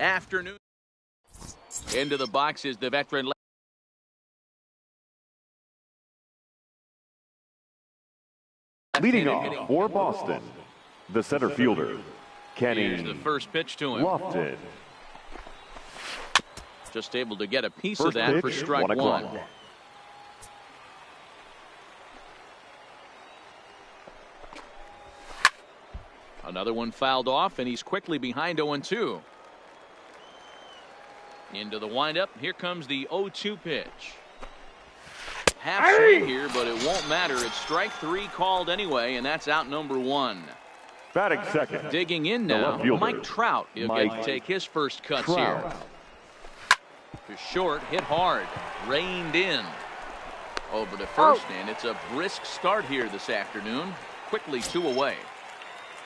Afternoon. Into the box is the veteran. Leading off for Boston, the center fielder, Kenny. Here's the first pitch to him. Lofton. Just able to get a piece First of that pitch, for strike 1 one. o'clock. Another one fouled off, and he's quickly behind 0-2. Into the windup. Here comes the 0-2 pitch. Half swing here, but it won't matter. It's strike three called anyway, and that's out number one. Batting second. Digging in now, Mike Trout. He'll get to take his first cuts here. To short, hit hard, reined in. Over to first, and it's a brisk start here this afternoon. Quickly 2 away.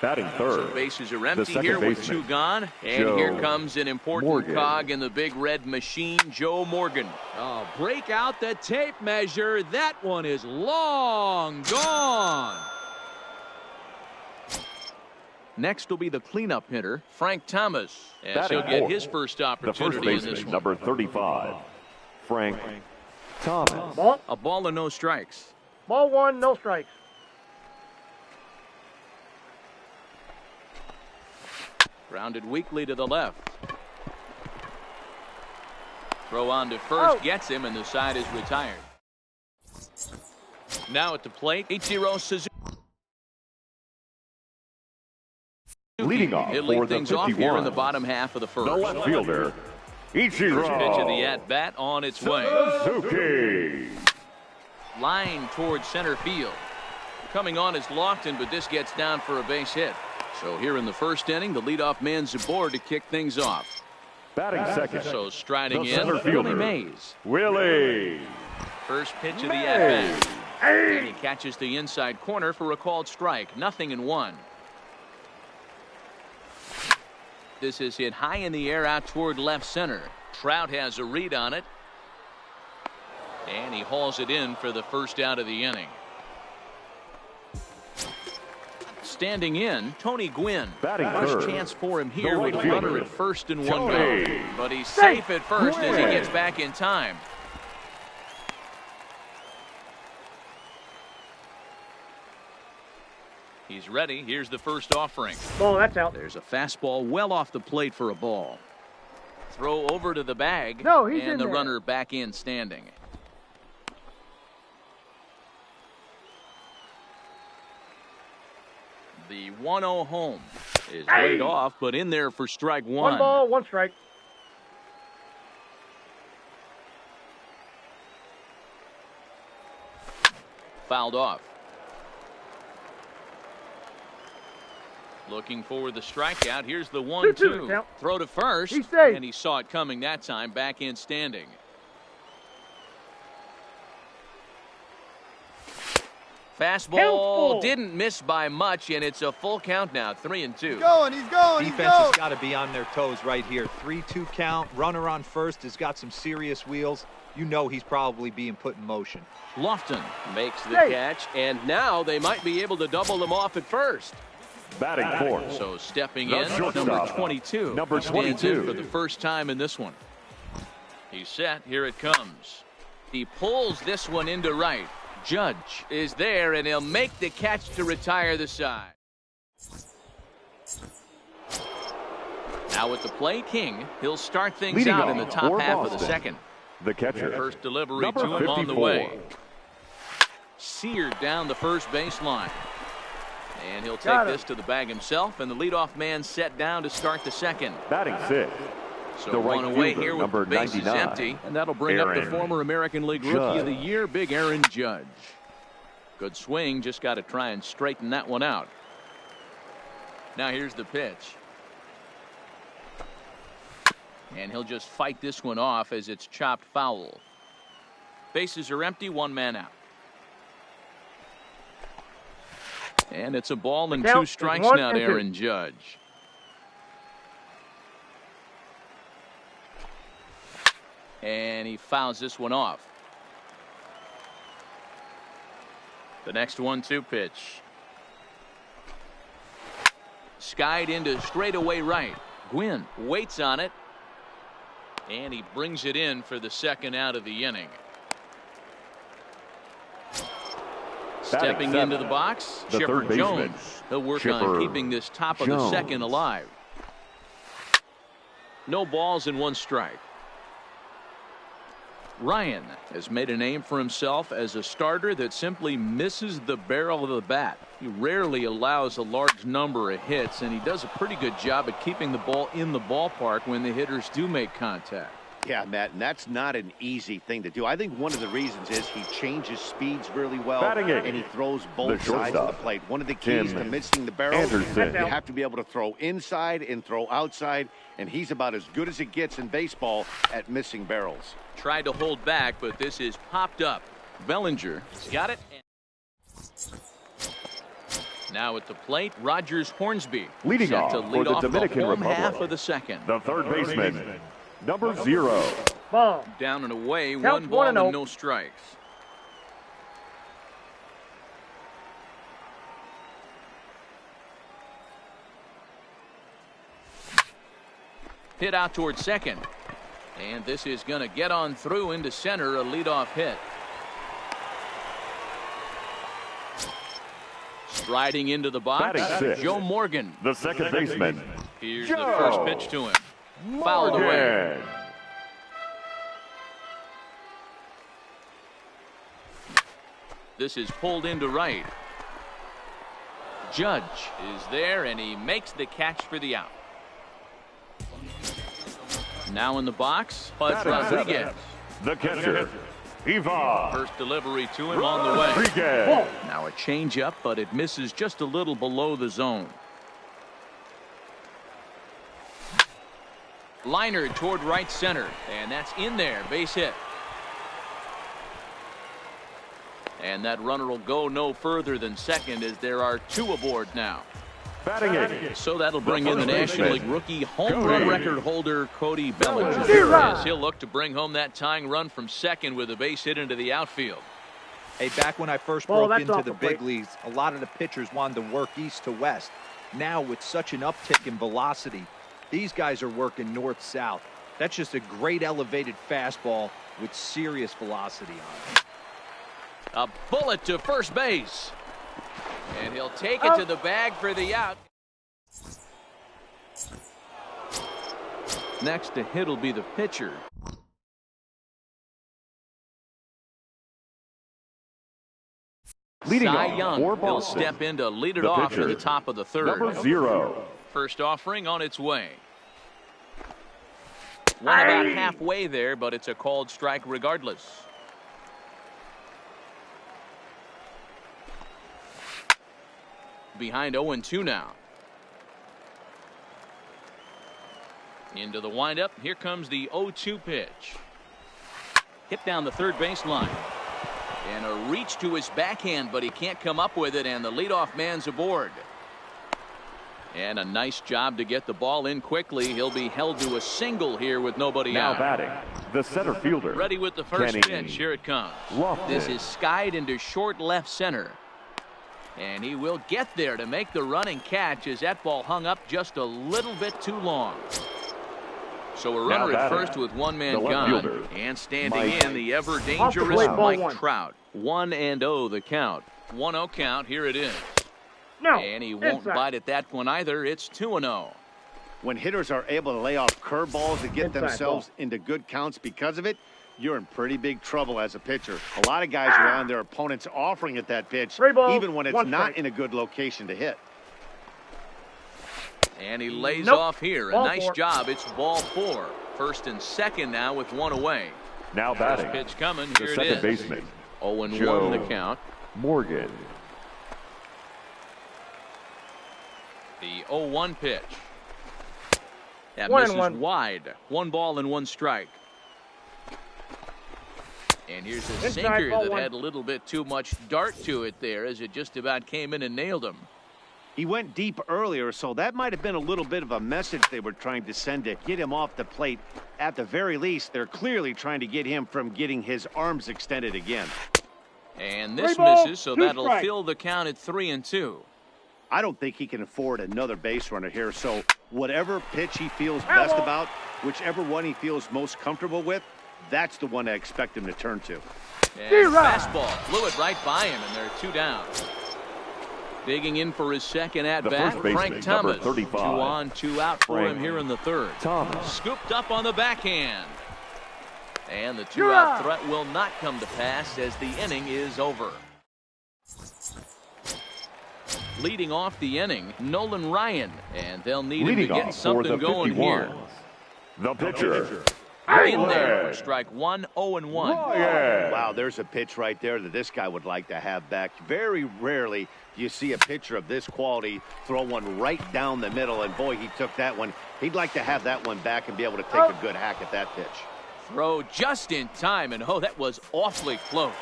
Batting third. So bases are empty here with 2 gone. And here comes an important cog in the big red machine, Joe Morgan. Oh, break out the tape measure. That one is long gone. Next will be the cleanup hitter, Frank Thomas, as Batting he'll get fourth. his first The opportunity first in this baseman, one. number 35, Frank Thomas. A ball and no strikes. Ball 1, no strikes. Grounded weakly to the left. Throw on to first, gets him, and the side is retired. Now at the plate, Ichiro Suzuki. Leading off He'll for lead the things off here in the 51, bottom half of the first. the left fielder, Ichiro First pitch of the at-bat on its way. Suzuki. Line towards center field. Coming on is Lofton, but this gets down for a base hit. So here in the first inning, the leadoff man's aboard to kick things off. Batting second. So striding The in, center Willie fielder, Mays. Willie. First pitch of the at-bat. And he catches the inside corner for a called strike. 0-1. This is hit high in the air out toward left center. Trout has a read on it. And he hauls it in for the first out of the inning. Standing in, Tony Gwynn. Batting First third. chance for him here The with a right runner fielder, at first and 1 Tony go. But he's safe at first as he gets back in time. He's ready. Here's the first offering. Oh, that's out. There's a fastball well off the plate for a ball. Throw over to the bag. No, he's in and the there. runner back in standing. The 1-0 home is laid off, but in there for strike 1. 1 ball, 1 strike. Fouled off. Looking for the strikeout. Here's the 1-2. count. Throw to first. He's safe. And he saw it coming that time. Back in standing. Fastball didn't miss by much, and it's a full count now. 3-2. He's going. Defense has got to be on their toes right here. 3-2 count. Runner on first has got some serious wheels. You know he's probably being put in motion. Lofton makes the catch, and now they might be able to double them off at first. Batting fourth. So stepping The in, shortstop, number 22. number Stands in 22. for the first time in this one. He's set. Here it comes. He pulls this one into right. Judge is there, and he'll make the catch to retire the side. Now at the plate, King. He'll start things Leading out in off the top for half of the Boston, second. the catcher, First delivery number to him 54. on the way. Seared down the first baseline. And he'll take this to the bag himself, and the leadoff man set down to start the second. Batting sixth. So The right one away fielder, here with number the bases 99, empty, and that'll bring up the Aaron former American League Rookie of the Judge. Year, Big Aaron Judge. Good swing, just got to try and straighten that one out. Now here's the pitch. And he'll just fight this one off as it's chopped foul. Bases are empty, one man out. And it's a ball and 2 strikes now to Aaron Judge. And he fouls this one off. The next 1-2 pitch. Skied into straightaway right. Gwynn waits on it. And he brings it in for the second out of the inning. Stepping into the box, Chipper Jones. He'll work on keeping this top of the second alive. No balls and 1 strike. Ryan has made a name for himself as a starter that simply misses the barrel of the bat. He rarely allows a large number of hits, and he does a pretty good job at keeping the ball in the ballpark when the hitters do make contact. Yeah, Matt, and that's not an easy thing to do. I think one of the reasons is he changes speeds really well, and he throws both sides of the plate. One of the keys to missing the barrel is you have to be able to throw inside and throw outside, and he's about as good as it gets in baseball at missing barrels. Tried to hold back, but this is popped up. Bellinger got it. Now at the plate, Rogers Hornsby. Leading off to lead for the off Dominican the home Republic, half of the second. the third baseman, number 0. Ball. Down and away, Count 1 ball and 1-0. no strikes. Hit out towards second. And this is going to get on through into center, a leadoff hit. Striding into the box, Joe Morgan. The second baseman, Here's the first pitch to him. Fouled away. This is pulled into right. Judge is there, and he makes the catch for the out. Now in the box, Buzz Rodriguez. The catcher, Ivan. First delivery to him on the way. Rodriguez. Now a changeup, but it misses just a little below the zone. Liner toward right center, and that's in there, base hit. And that runner will go no further than second as there are 2 aboard now. Batting 8. So that'll bring in the National League rookie home run record holder Cody Bellinger, as he'll look to bring home that tying run from second with a base hit into the outfield. Hey, back when I first broke into the big leagues, a lot of the pitchers wanted to work east to west. Now with such an uptick in velocity, these guys are working north-south. That's just a great elevated fastball with serious velocity on it. A bullet to first base. And he'll take it to the bag for the out. Next to hit will be the pitcher. Leading Cy off Young for will Boston, step in to lead it the off pitcher, to the top of the third. number 0. First offering on its way. One about halfway there, but it's a called strike regardless. Behind 0-2 now. Into the windup. Here comes the 0-2 pitch. Hit down the third baseline. And a reach to his backhand, but he can't come up with it, and the leadoff man's aboard. And a nice job to get the ball in quickly. He'll be held to a single here with nobody Now out. batting, the center fielder. Ready with the first Kenny pitch. Here it comes. Lofton. This is skied into short left center. And he will get there to make the running catch as that ball hung up just a little bit too long. So a runner at first with one man gone. And standing in the ever dangerous Mike Trout. 1-0 the count. 1-0 count. Here it is. No. And he won't bite at that one either. It's 2-0. When hitters are able to lay off curveballs to get themselves into good counts because of it, you're in pretty big trouble as a pitcher. A lot of guys rely on their opponents offering at that pitch, even when it's not in a good location to hit. And he lays off here. A nice job. It's ball 4. First and second now with one away. Now batting, first pitch coming. the Here it second is. baseman, 0-1 the count. Morgan. The 0-1 pitch. That misses wide. 1 ball and 1 strike. And here's a sinker that had a little bit too much dart to it there as it just about came in and nailed him. He went deep earlier, so that might have been a little bit of a message they were trying to send to get him off the plate. At the very least, they're clearly trying to get him from getting his arms extended again. And this misses, so that'll fill the count at 3-2. I don't think he can afford another base runner here, so whatever pitch he feels best about, whichever one he feels most comfortable with, that's the one I expect him to turn to. And fastball flew it right by him, and there are 2 down. Digging in for his second at-bat, Frank Thomas. 2 on, 2 out for him here in the third. Scooped up on the backhand. And the 2-out threat will not come to pass as the inning is over. Leading off the inning, Nolan Ryan, and they'll need him to get something going here. The pitcher. In there, strike 1, 0-1. Wow, there's a pitch right there that this guy would like to have back. Very rarely do you see a pitcher of this quality throw one right down the middle, and boy, he took that one. He'd like to have that one back and be able to take a good hack at that pitch. Throw just in time, and that was awfully close.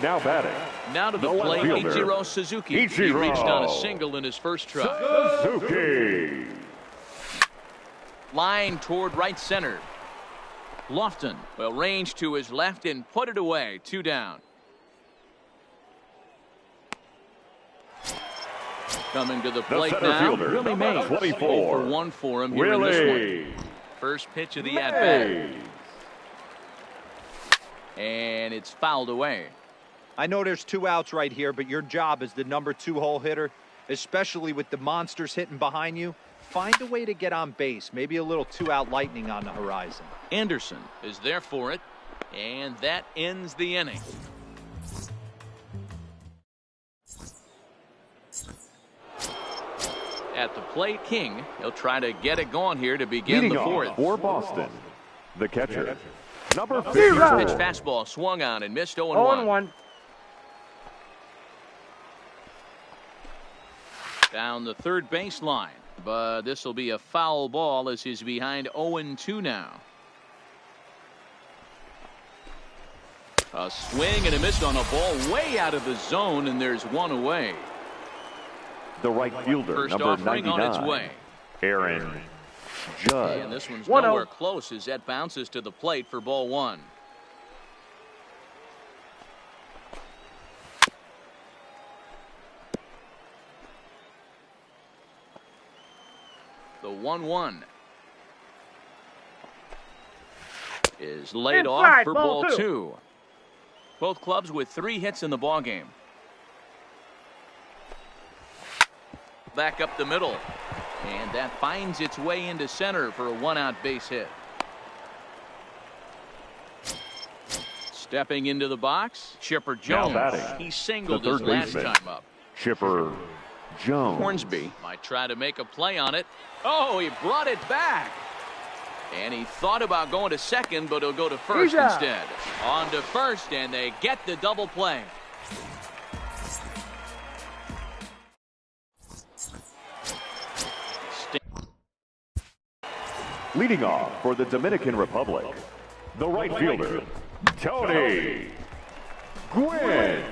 Now batting. Now to the plate, Ichiro Suzuki. He reached on a single in his first try. Suzuki. Line toward right center. Lofton will range to his left and put it away. 2 down. Coming to the plate now, Willie Mays. 24. 0-for-1 for him here in this one. First pitch of the at-bat. And it's fouled away. I know there's 2 outs right here, but your job as the number 2 hole hitter, especially with the monsters hitting behind you, find a way to get on base. Maybe a little 2-out lightning on the horizon. Anderson is there for it, and that ends the inning. At the plate, King. He'll try to get it going here to begin the fourth. For Boston, the catcher, number 54. Pitch fastball swung on and missed. 0-1. Down the third baseline, but this will be a foul ball as he's behind 0-2 now. A swing and a miss on a ball way out of the zone, and there's 1 away. The right fielder, First number offering 99, on its way. Aaron Judge. And this one's nowhere close as that bounces to the plate for ball 1. The 1-1 is laid off for ball 2. Both clubs with 3 hits in the ballgame. Back up the middle, and that finds its way into center for a 1-out base hit. Stepping into the box, Chipper Jones. He singled his last time up. Chipper Jones. Hornsby might try to make a play on it. Oh, he brought it back. And he thought about going to second, but he'll go to first instead. On to first, and they get the double play. Leading off for the Dominican Republic, the right fielder, Tony Gwynn.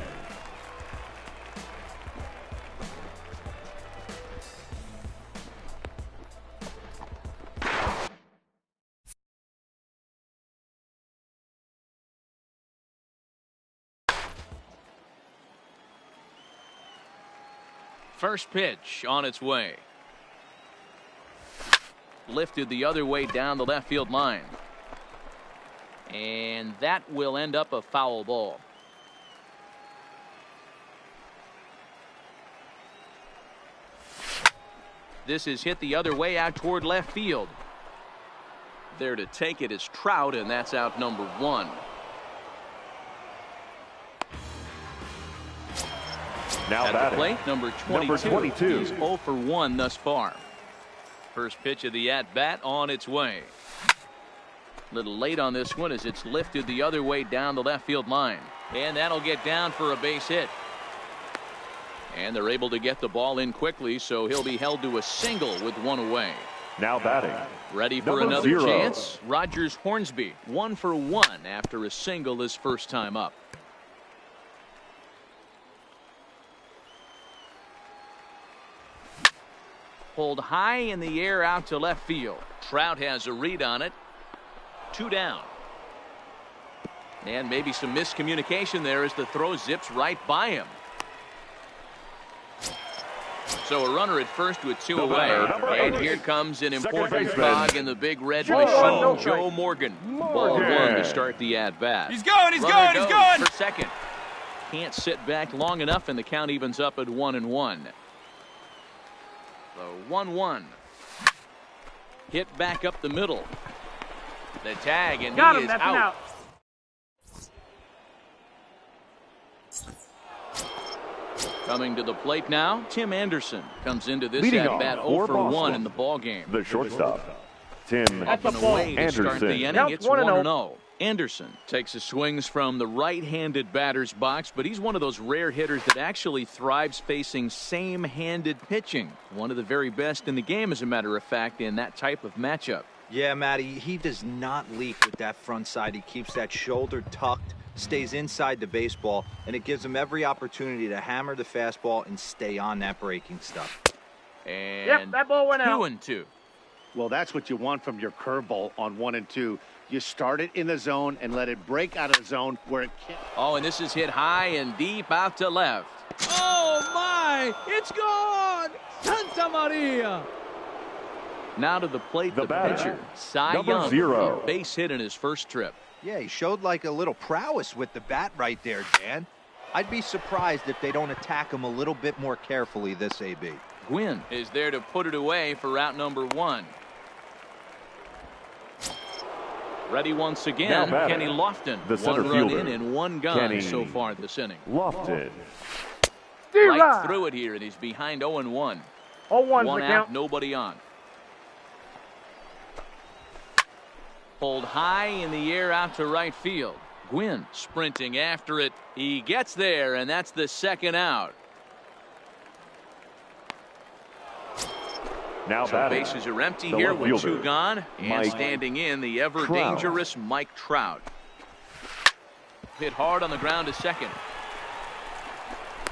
First pitch on its way. Lifted the other way down the left field line. And that will end up a foul ball. This is hit the other way out toward left field. There to take it is Trout, and that's out number 1. Now at the plate, number 22. He's 0 for 1 thus far. First pitch of the at-bat on its way. A little late on this one as it's lifted the other way down the left field line. And that'll get down for a base hit. And they're able to get the ball in quickly, so he'll be held to a single with 1 away. Now batting. Ready for another chance. Rogers Hornsby, 1 for 1 after a single his first time up. Pulled high in the air out to left field. Trout has a read on it. 2 down. And maybe some miscommunication there as the throw zips right by him. So a runner at first with 2 away. And here comes an important cog in the big red machine, Joe Morgan. Ball 1 to start the at-bat. He's going. For second. Can't sit back long enough, and the count evens up at 1-1. So 1-1. Hit back up the middle. The tag, and he is out. Coming to the plate now, Tim Anderson comes into this at-bat 0 for 1 in the ball game. The shortstop, Tim Anderson. Start the inning, it's 1-0. 1-0. Anderson takes his swings from the right-handed batter's box, but he's one of those rare hitters that actually thrives facing same-handed pitching. One of the very best in the game, as a matter of fact, in that type of matchup. Yeah, Matty, he does not leak with that front side. He keeps that shoulder tucked, stays inside the baseball, and it gives him every opportunity to hammer the fastball and stay on that breaking stuff. And yep, that ball went out. 2-2. Well, that's what you want from your curveball on 1 and 2. You start it in the zone and let it break out of the zone where it can't. Oh, and this is hit high and deep out to left. Oh, my! It's gone! Santa Maria! Now to the plate, the pitcher, Cy Young, a base hit in his first trip. Yeah, he showed like a little prowess with the bat right there, Dan. I'd be surprised if they don't attack him a little bit more carefully this AB. Gwynn is there to put it away for out number 1. Ready once again, Kenny Lofton. The center 1 run fielder. in and 1 gone so far this inning. Lofton. Right through it here, and he's behind 0-1. 0-1's 1 the out, count. nobody on. Pulled high in the air out to right field. Gwynn sprinting after it. He gets there, and that's the 2nd out. Now so bases are empty here with 2 gone. And standing in, the ever-dangerous Mike Trout. Hit hard on the ground to second.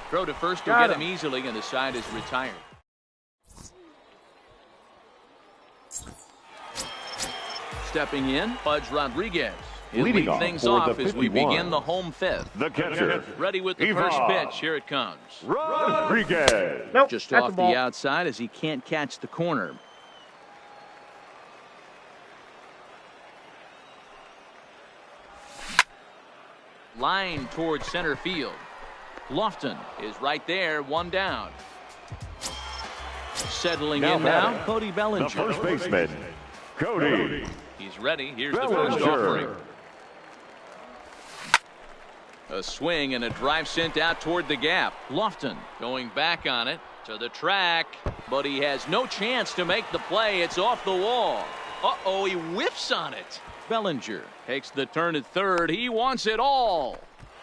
Throw to first will get him easily, and the side is retired. Stepping in, Pudge Rodriguez. He'll lead things off as we begin the home 5th. The catcher. Ready with the first pitch. Here it comes. Rodriguez. Nope, just off the outside as he can't catch the corner. Line towards center field. Lofton is right there, 1 down. Settling in now, Cody Bellinger. The first baseman, Cody. He's ready. Here's the first offering. A swing and a drive sent out toward the gap. Lofton going back on it to the track, but he has no chance to make the play. It's off the wall. Uh-oh, he whiffs on it. Bellinger takes the turn at third. He wants it all.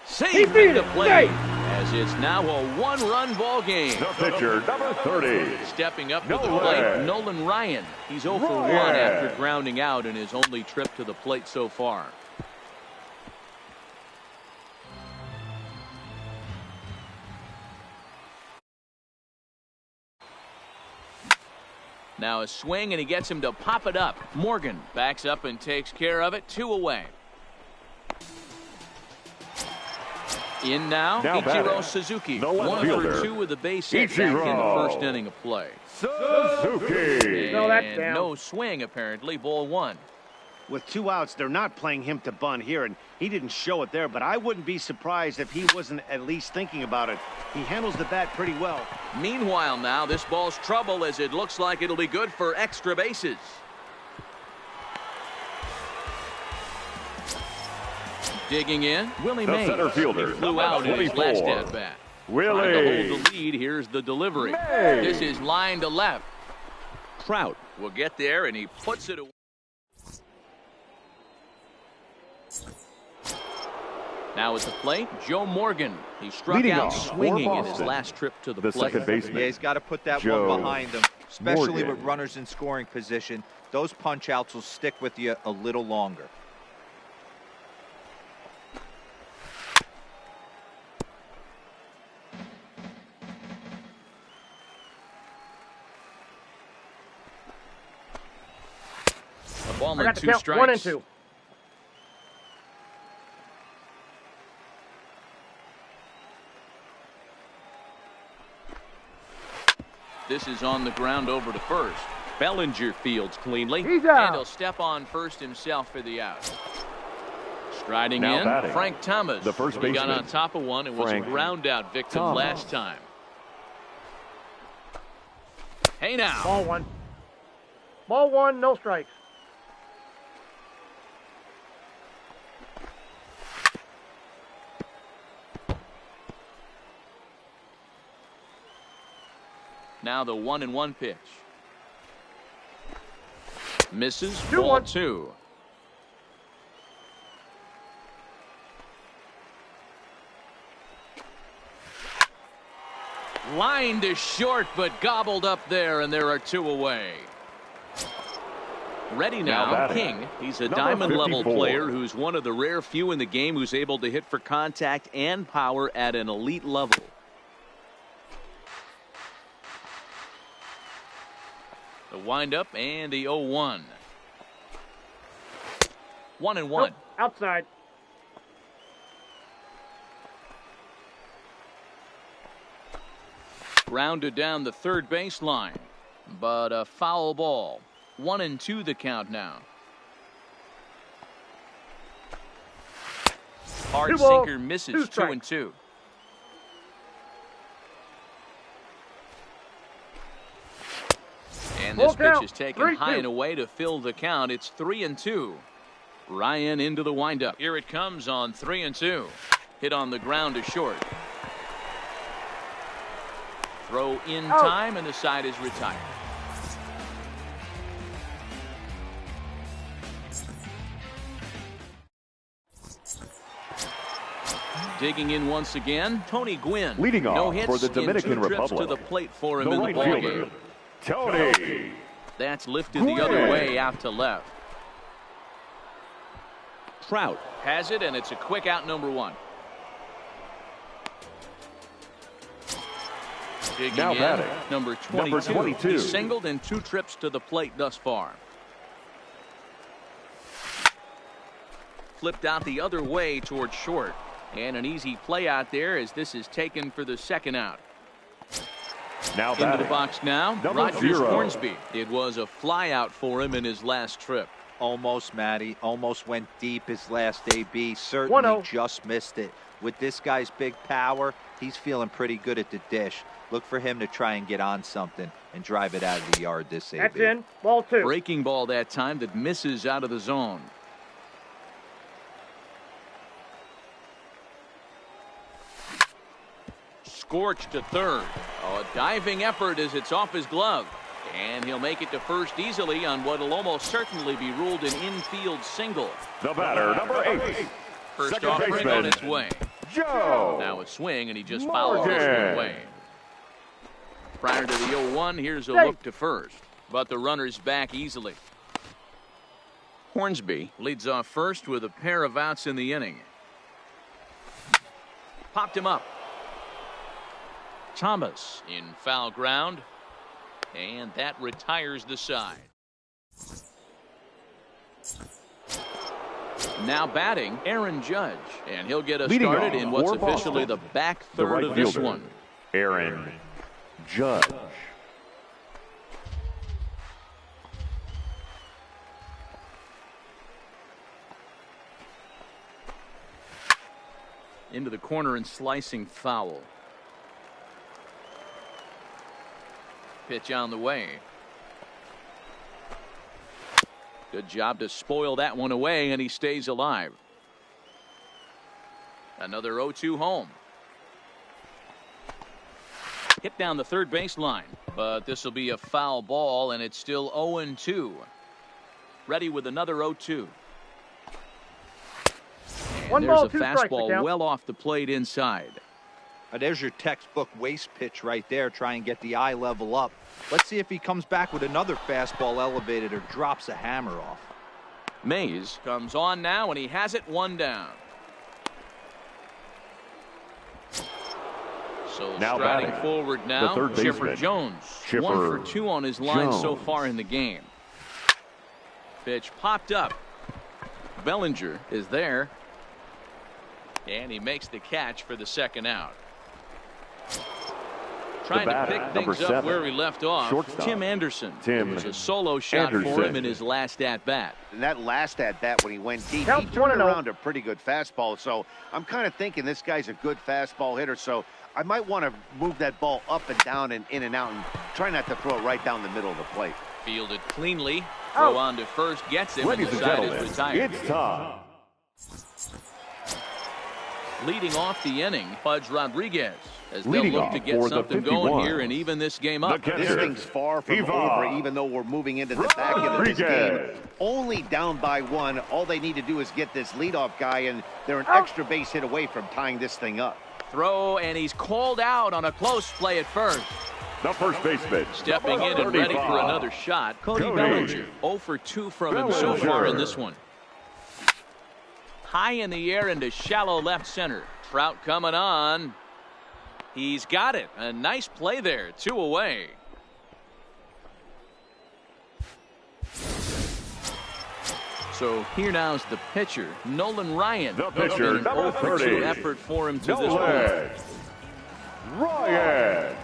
Saving the play as it's now a 1-run ball game. The pitcher, number 30. Stepping up to the plate, Nolan Ryan. He's 0 for 1 after grounding out in his only trip to the plate so far. Now a swing, and he gets him to pop it up. Morgan backs up and takes care of it. 2 away. In now Ichiro Suzuki. 1 for 2 with the base hit back in the first inning of play. Suzuki. And no swing, apparently. Ball 1. With 2 outs, they're not playing him to bunt here, and he didn't show it there, but I wouldn't be surprised if he wasn't at least thinking about it. He handles the bat pretty well. Meanwhile now, this ball's trouble as it looks like it'll be good for extra bases. Digging in, Willie Mays. Center fielder, he flew out in his last at-bat. Willie. Trying to hold the lead. Here's the delivery. Mays. This is line to left. Trout will get there, and he puts it away. Now at the plate, Joe Morgan. He struck out swinging in his last trip to the plate. Second baseman. Yeah, he's got to put that one behind him. especially with runners in scoring position. Those punch-outs will stick with you a little longer. A ball I got and to 2 count strikes. 1 and 2. This is on the ground over to first. Bellinger fields cleanly. He's out. And he'll step on first himself for the out. Striding Now in, batting, Frank Thomas. the first He got baseman. on top of one and was a Frank ground out victim Thomas. last time. Hey now. Ball 1. Ball 1, no strikes. Now the 1-1 pitch. Misses. 2-1. Ball 2. Line to short, but gobbled up there, and there are 2 away. Ready now, batting, King. He's a number diamond-level 54. player who's one of the rare few in the game who's able to hit for contact and power at an elite level. The windup and the 0-1. 1-1. Nope, outside. Grounded down the third baseline, but a foul ball. 1-2 the count now. Hard 2 balls, sinker misses. 2 strikes. 2-2. And this Full pitch count, is taken 3-2. high and away to fill the count. It's 3-2. Ryan into the windup. Here it comes on 3-2. Hit on the ground to short. Throw in Out. time, and the side is retired. Digging in once again, Tony Gwynn. Leading no off hits for the in Dominican 2 trips Republic, to the plate for him the in the right ball fielder, game. Tony. That's lifted the other way out to left. Trout has it, and it's a quick out, number 1. Digging Now in, batting, number 22. number 22. He's singled in 2 trips to the plate thus far. Flipped out the other way towards short. And an easy play out there as this is taken for the 2nd out. Now Into the batting, box now, number Rogers 0. Hornsby. It was a fly out for him in his last trip. Almost, Matty. Almost went deep his last AB. Certainly 1-0. just missed it. With this guy's big power, he's feeling pretty good at the dish. Look for him to try and get on something and drive it out of the yard this AB. That's in. Ball 2. Breaking ball that time that misses out of the zone. Scorched to third. Oh, a diving effort as it's off his glove. And he'll make it to first easily on what will almost certainly be ruled an infield single. The batter, number 8. First Second offering baseman, on its way. Joe. Now a swing, and he just fouled this one away. Prior to the 0-1, here's a look to first. But the runner's back easily. Hornsby leads off first with a pair of outs in the inning. Popped him up. Thomas in foul ground. And that retires the side. Now batting, Aaron Judge. And he'll get us Leading started off in what's for officially Boston, the back the third right of this fielder, one. Aaron Judge. Into the corner and slicing foul. Pitch on the way. Good job to spoil that one away, and he stays alive. Another 0-2 home. Hit down the third baseline, but this will be a foul ball, and it's still 0-2. Ready with another 0-2. And One there's ball, a 2 strikes, fastball the count. well off the plate inside. There's your textbook waste pitch right there. Try and get the eye level up. Let's see if he comes back with another fastball elevated or drops a hammer off. Mays comes on now, and he has it 1 down. So now striding forward now, Chipper Jones. 1 for 2 on his line so far in the game. Pitch popped up. Bellinger is there. And he makes the catch for the 2nd out. Trying to pick things up where we left off. Shortstop. Tim Anderson. It was a solo shot for him in his last at-bat. And that last at-bat when he went deep, he turned around a pretty good fastball. So I'm kind of thinking this guy's a good fastball hitter. So I might want to move that ball up and down and in and out and try not to throw it right down the middle of the plate. Fielded cleanly. Throw on to first, gets him, and the side is retired. It's time. Leading off the inning, Pudge Rodriguez, as they'll look to get something going here and even this game up. This thing's far from over, even though we're moving into the back end of this game. Only down by 1. All they need to do is get this leadoff guy, and they're an extra base hit away from tying this thing up. Throw, and he's called out on a close play at first. The first baseman. Stepping in and ready for another shot, Cody Bellinger. 0 for 2 from him so far in this one. High in the air into shallow left center. Trout coming on. He's got it. A nice play there. 2 away. So here now is the pitcher, Nolan Ryan. The pitcher, an number 30. effort for him to Nolan this point. Ryan.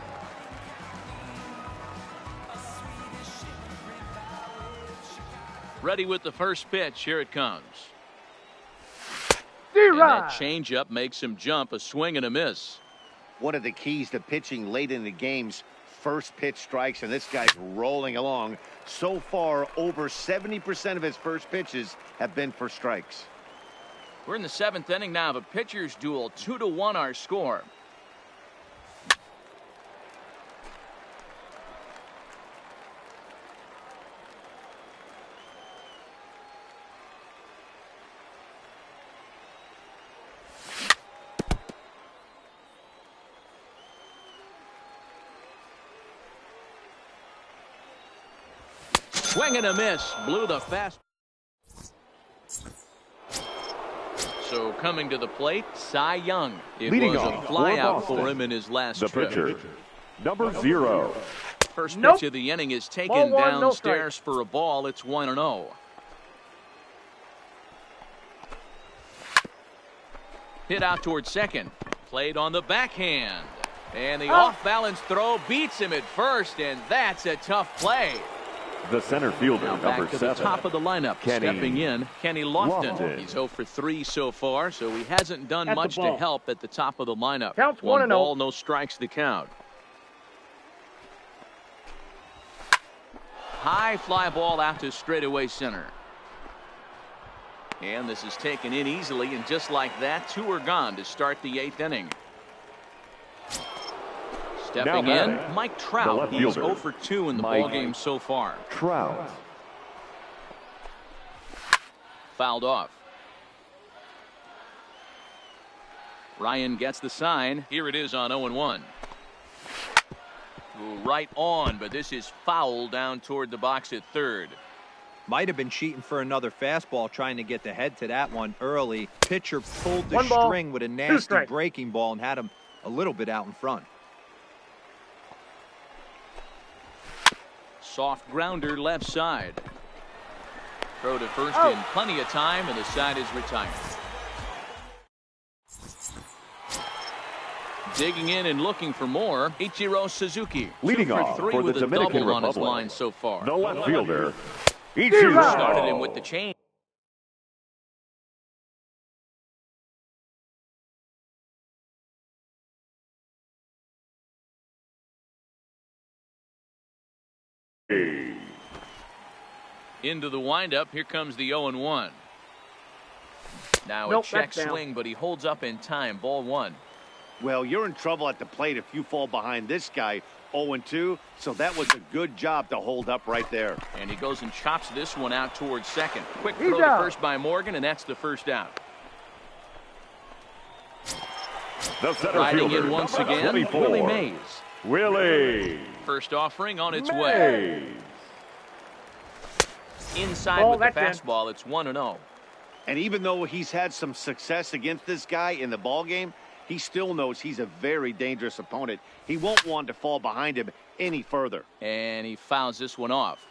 Ready with the first pitch. Here it comes. And that changeup makes him jump. A swing and a miss. One of the keys to pitching late in the game's first pitch strikes, and this guy's rolling along. So far, over 70% of his first pitches have been for strikes. We're in the 7th inning now of a pitcher's duel. 2-1 our score. Swing and a miss. Blew the fast. So coming to the plate, Cy Young. It was a flyout for him in his last trip. The pitcher, number 0. First pitch of the inning is taken downstairs for a ball. It's 1-0. Hit out towards second. Played on the backhand. And the off-balance throw beats him at first, and that's a tough play. The center fielder, now number back to 7. the top of the lineup. Stepping in, Kenny Lofton. He's 0 for 3 so far, so he hasn't done much to help at the top of the lineup. Counts 1 ball, no strikes to count. High fly ball out to straightaway center. And this is taken in easily, and just like that, 2 are gone to start the 8th inning. Stepping in, Mike Trout. He's 0 for 2 in the ballgame so far. Trout. Fouled off. Ryan gets the sign. Here it is on 0-1. Right on, but this is foul down toward the box at third. Might have been cheating for another fastball, trying to get the head to that one early. Pitcher pulled the string with a nasty breaking ball and had him a little bit out in front. Soft grounder left side. Throw to first in plenty of time, and the side is retired. Digging in and looking for more, Ichiro Suzuki. Leading 2 for off 3 for the with a Dominican double on his Republic. line so far. The left fielder, Ichiro. Started him with the change. Into the windup. Here comes the 0-1. Now a check swing, but he holds up in time. Ball 1. Well, you're in trouble at the plate if you fall behind this guy. 0-2, so that was a good job to hold up right there. And he goes and chops this one out towards second. Quick throw to first by Morgan, and that's the first out. The center Riding fielder, in once number again, 24. Willie Mays. Willie. First offering on its Mays. way. Inside with the fastball, it's 1-0. And even though he's had some success against this guy in the ball game, he still knows he's a very dangerous opponent. He won't want to fall behind him any further. And he fouls this one off.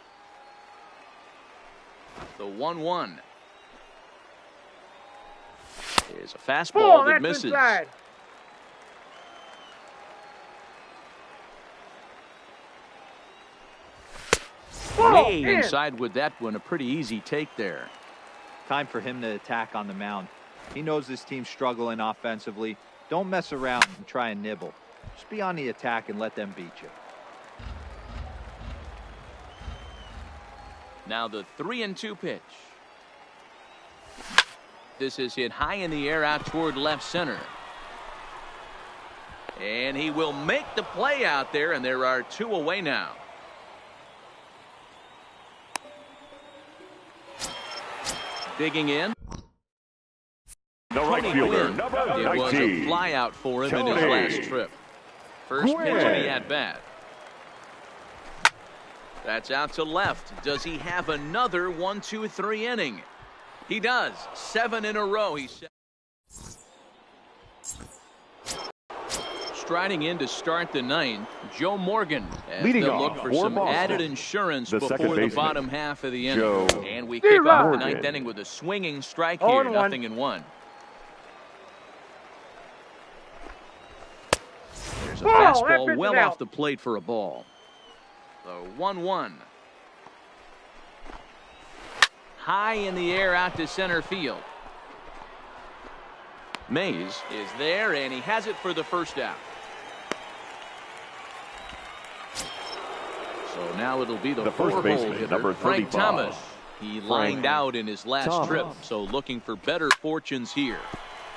The 1-1 is a fastball that misses. Inside. Way inside with that one. A pretty easy take there. Time for him to attack on the mound. He knows this team's struggling offensively. Don't mess around and try and nibble. Just be on the attack and let them beat you. Now the 3-2 pitch. This is hit high in the air out toward left center. And he will make the play out there, and there are 2 away now. Digging in. The right fielder, number 19. It was a fly out for him in his last trip. First pitch of the at-bat. That's out to left. Does he have another 1-2-3 inning? He does. 7 in a row. He's striding in to start the 9th, Joe Morgan, as Leading they'll off look for for some Boston, added insurance the before second the baseman, bottom half of the inning. Joe And we kick off the Morgan. 9th inning with a swinging strike 0-1. here, 0-1. There's a fastball well off the plate for a ball. The 1-1. High in the air out to center field. Mays is there, and he has it for the first out. So now it'll be the first baseman, hitter, number Frank 35. Thomas. He lined out in his last trip, so looking for better fortunes here.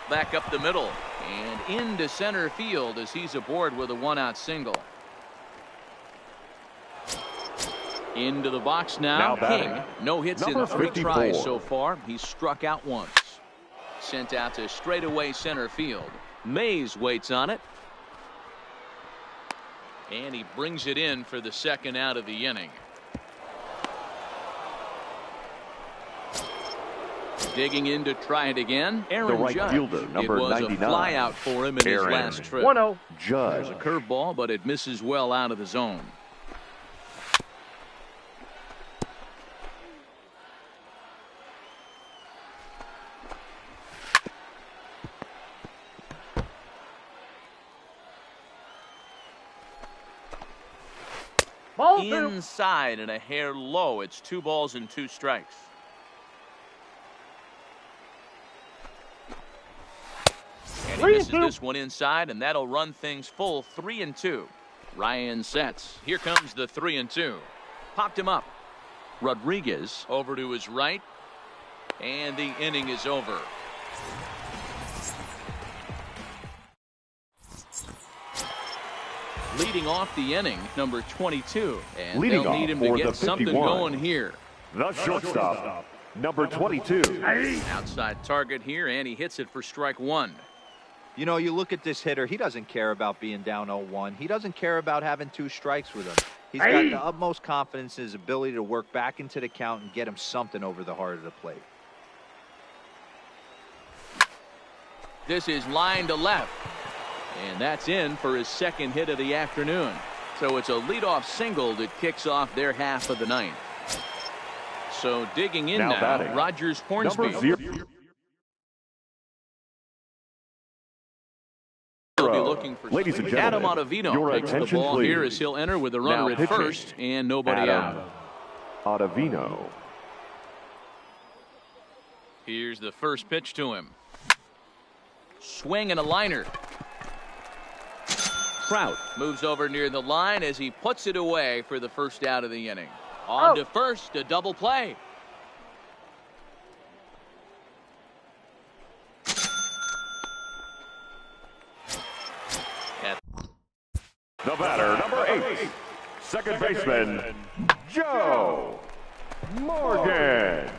Back up the middle and into center field as he's aboard with a 1-out single. Into the box now King. No hits in 3 tries so far. He's struck out once. Sent out to straightaway center field. Mays waits on it. And he brings it in for the 2nd out of the inning. Digging in to try it again. Aaron The right Judge. fielder, number it was 99. a fly out for him in his last trip. 1-0. Judge. There's a curveball, but it misses well out of the zone. Ball Inside and a hair low. It's 2 balls and 2 strikes. And he misses this one inside, and that'll run things full 3-2. Ryan sets. Here comes the 3-2. Popped him up. Rodriguez over to his right, and the inning is over. Leading off the inning, number 22, and Leading they'll need him to get something going here. The shortstop, number 22. Outside target here, and he hits it for strike 1. You know, you look at this hitter, he doesn't care about being down 0-1. He doesn't care about having 2 strikes with him. He's got the utmost confidence in his ability to work back into the count and get him something over the heart of the plate. This is line to left. And that's in for his 2nd hit of the afternoon. So it's a leadoff single that kicks off their half of the 9th. So digging in now Rogers Hornsby. He'll be looking for Ladies and Adam gentlemen, Ottavino your makes the attention, ball please. here as he'll enter with a runner Now at pitching, first and nobody Adam out. Ottavino. Here's the first pitch to him. Swing and a liner. Trout moves over near the line as he puts it away for the first out of the inning. On to first, a double play. The batter, number 8, second baseman, Joe Morgan.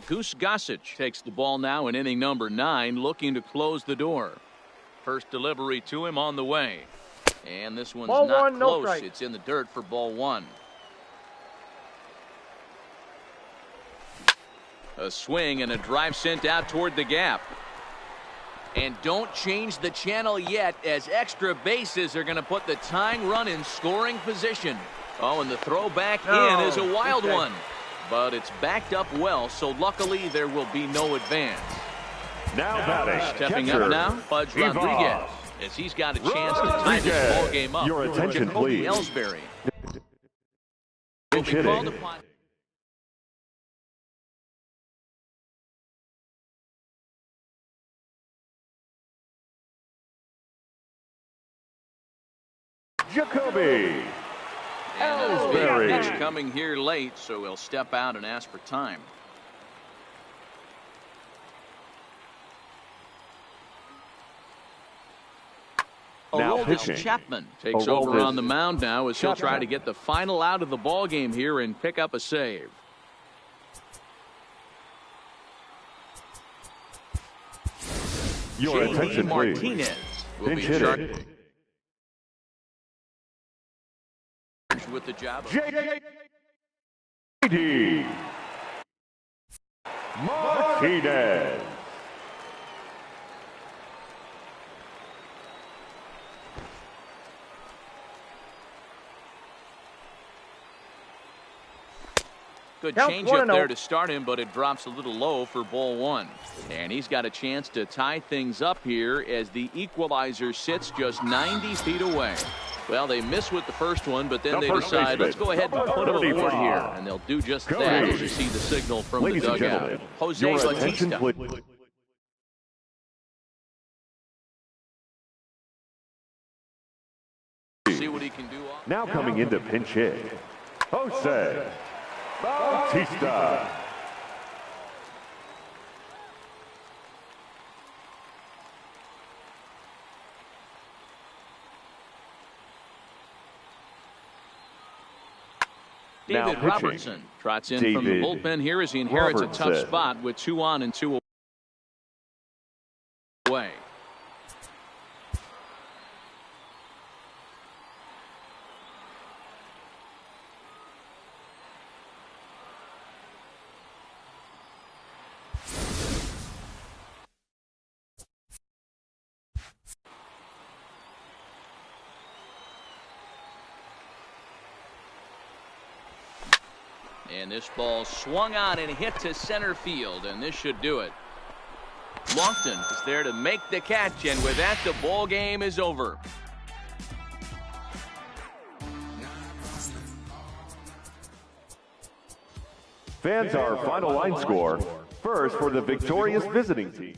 Goose Gossage takes the ball now in inning number 9, looking to close the door. First delivery to him on the way. And this one's ball not one, close. no It's in the dirt for ball 1. A swing and a drive sent out toward the gap. And don't change the channel yet, as extra bases are going to put the tying run in scoring position. Oh, and the throw back in is a wild one. But it's backed up well, so luckily there will be no advance. Now batting, stepping catcher, up now, Fudge Rodriguez, as he's got a chance to tie this ball game up. Your attention, Jacoby please. Ellsbury Pinch hitting. Jacoby Ellsbury. Pitch coming here late, so he'll step out and ask for time. Now pitching. Chapman takes over on the mound now as he'll try to get the final out of the ball game here and pick up a save. Your attention, Martinez please. will be in charge with the job. J.D. Martinez. Good changeup there to start him, but it drops a little low for ball 1. And he's got a chance to tie things up here as the equalizer sits just 90 feet away. Well, they miss with the first one, but then they decide, let's go ahead and put him aboard here. And they'll do just that as you see the signal from the dugout. Jose Bautista. See what he can do. Now coming into pinch hit, Jose Bautista. David Robertson trots in from the bullpen here as he inherits a tough spot with 2 on and 2 away. And this ball swung on and hit to center field, and this should do it. Lofton is there to make the catch, and with that, the ball game is over. Fans, our final line score. First for the victorious visiting team.